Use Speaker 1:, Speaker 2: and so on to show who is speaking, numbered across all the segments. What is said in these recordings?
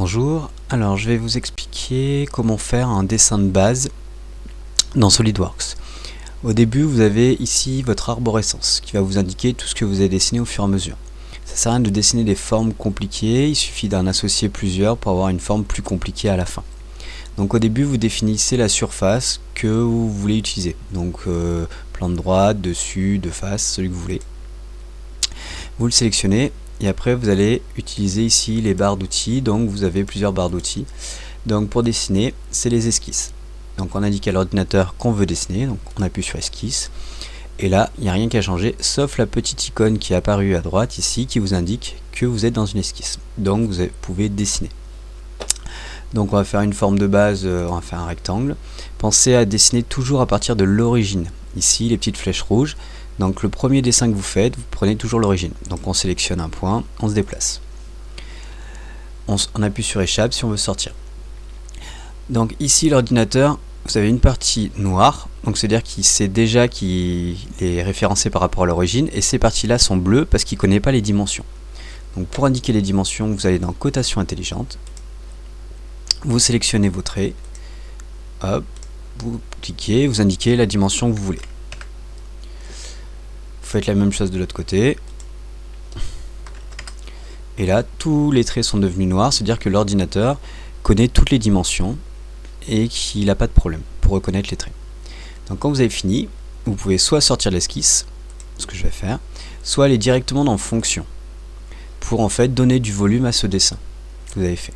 Speaker 1: Bonjour, alors je vais vous expliquer comment faire un dessin de base dans SolidWorks. Au début, vous avez ici votre arborescence qui va vous indiquer tout ce que vous avez dessiné au fur et à mesure. Ça sert à rien de dessiner des formes compliquées, il suffit d'en associer plusieurs pour avoir une forme plus compliquée à la fin. Donc au début, vous définissez la surface que vous voulez utiliser. Donc plan de droite, dessus, de face, celui que vous voulez. Vous le sélectionnez. Et après vous allez utiliser ici les barres d'outils, donc vous avez plusieurs barres d'outils. Donc pour dessiner, c'est les esquisses. Donc on indique à l'ordinateur qu'on veut dessiner, donc on appuie sur esquisse. Et là, il n'y a rien qu'à changer, sauf la petite icône qui est apparue à droite ici, qui vous indique que vous êtes dans une esquisse. Donc vous pouvez dessiner. Donc on va faire une forme de base, on va faire un rectangle. Pensez à dessiner toujours à partir de l'origine. Ici, les petites flèches rouges. Donc le premier dessin que vous faites, vous prenez toujours l'origine. Donc on sélectionne un point, on se déplace. On appuie sur échappe si on veut sortir. Donc ici l'ordinateur, vous avez une partie noire, donc c'est-à-dire qu'il sait déjà qu'il est référencé par rapport à l'origine, et ces parties-là sont bleues parce qu'il ne connaît pas les dimensions. Donc pour indiquer les dimensions, vous allez dans cotation intelligente, vous sélectionnez vos traits, hop, vous cliquez, vous indiquez la dimension que vous voulez. Vous faites la même chose de l'autre côté. Et là, tous les traits sont devenus noirs, c'est-à-dire que l'ordinateur connaît toutes les dimensions et qu'il n'a pas de problème pour reconnaître les traits. Donc quand vous avez fini, vous pouvez soit sortir l'esquisse, ce que je vais faire, soit aller directement dans fonction pour en fait donner du volume à ce dessin que vous avez fait.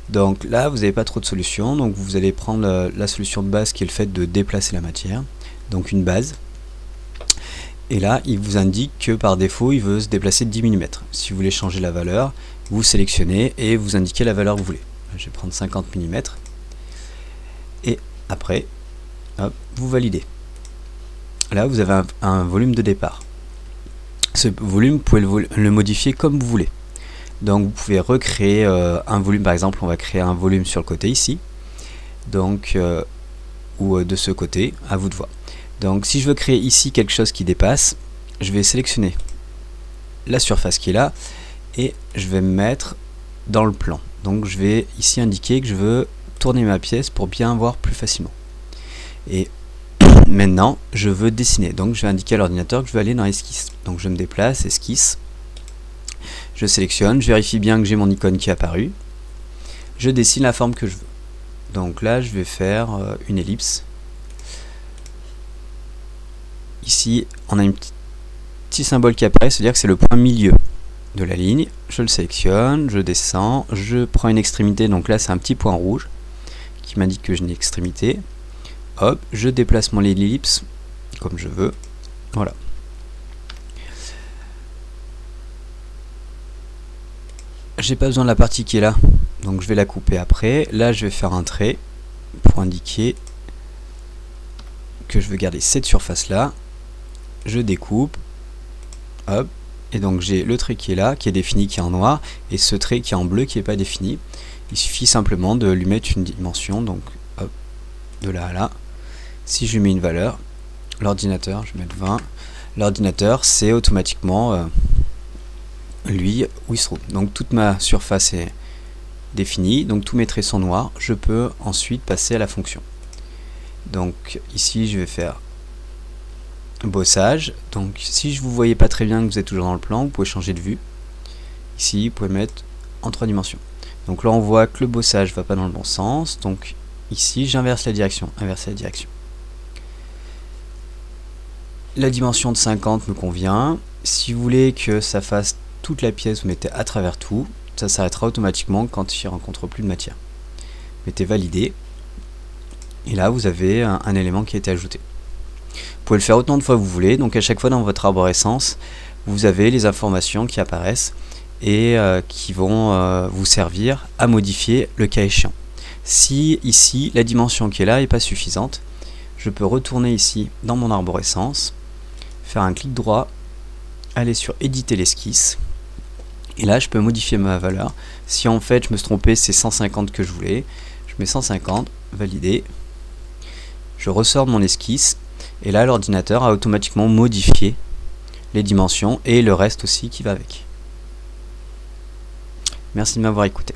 Speaker 1: Donc là, vous n'avez pas trop de solutions, donc vous allez prendre la solution de base qui est le fait de déplacer la matière, donc une base. Et là, il vous indique que par défaut, il veut se déplacer de 10 mm. Si vous voulez changer la valeur, vous sélectionnez et vous indiquez la valeur que vous voulez. Je vais prendre 50 mm. Et après, hop, vous validez. Là, vous avez un volume de départ. Ce volume, vous pouvez le modifier comme vous voulez. Donc, vous pouvez recréer un volume. Par exemple, on va créer un volume sur le côté ici. Donc, ou de ce côté, à vous de voir. Donc si je veux créer ici quelque chose qui dépasse, je vais sélectionner la surface qui est là et je vais me mettre dans le plan. Donc je vais ici indiquer que je veux tourner ma pièce pour bien voir plus facilement. Et maintenant je veux dessiner, donc je vais indiquer à l'ordinateur que je veux aller dans esquisse. Donc je me déplace, esquisse, je sélectionne, je vérifie bien que j'ai mon icône qui est apparue, je dessine la forme que je veux. Donc là je vais faire une ellipse. Ici, on a un petit symbole qui apparaît, c'est-à-dire que c'est le point milieu de la ligne. Je le sélectionne, je descends, je prends une extrémité, donc là c'est un petit point rouge qui m'indique que j'ai une extrémité. Hop, je déplace mon ellipse comme je veux. Voilà. J'ai pas besoin de la partie qui est là, donc je vais la couper après. Là, je vais faire un trait pour indiquer que je veux garder cette surface-là. Je découpe, hop, et donc j'ai le trait qui est là, qui est défini, qui est en noir, et ce trait qui est en bleu, qui n'est pas défini. Il suffit simplement de lui mettre une dimension, donc hop, de là à là. Si je lui mets une valeur, l'ordinateur, je vais mettre 20, l'ordinateur c'est automatiquement lui où il se trouve. Donc toute ma surface est définie, donc tous mes traits sont noirs, je peux ensuite passer à la fonction. Donc ici je vais faire bossage, donc si je vous voyez pas très bien que vous êtes toujours dans le plan, vous pouvez changer de vue. Ici vous pouvez mettre en 3 dimensions. Donc là on voit que le bossage va pas dans le bon sens, donc ici j'inverse la direction, inverser la direction. La dimension de 50 me convient. Si vous voulez que ça fasse toute la pièce, vous mettez à travers tout, ça s'arrêtera automatiquement quand il ne rencontre plus de matière. Mettez valider, et là vous avez un élément qui a été ajouté. Vous pouvez le faire autant de fois que vous voulez, donc à chaque fois dans votre arborescence, vous avez les informations qui apparaissent et qui vont vous servir à modifier le cas échéant. Si ici, la dimension qui est là n'est pas suffisante, je peux retourner ici dans mon arborescence, faire un clic droit, aller sur éditer l'esquisse, et là je peux modifier ma valeur. Si en fait je me suis trompé, c'est 150 que je voulais, je mets 150, valider, je ressors de mon esquisse, et là l'ordinateur a automatiquement modifié les dimensions et le reste aussi qui va avec. Merci de m'avoir écouté.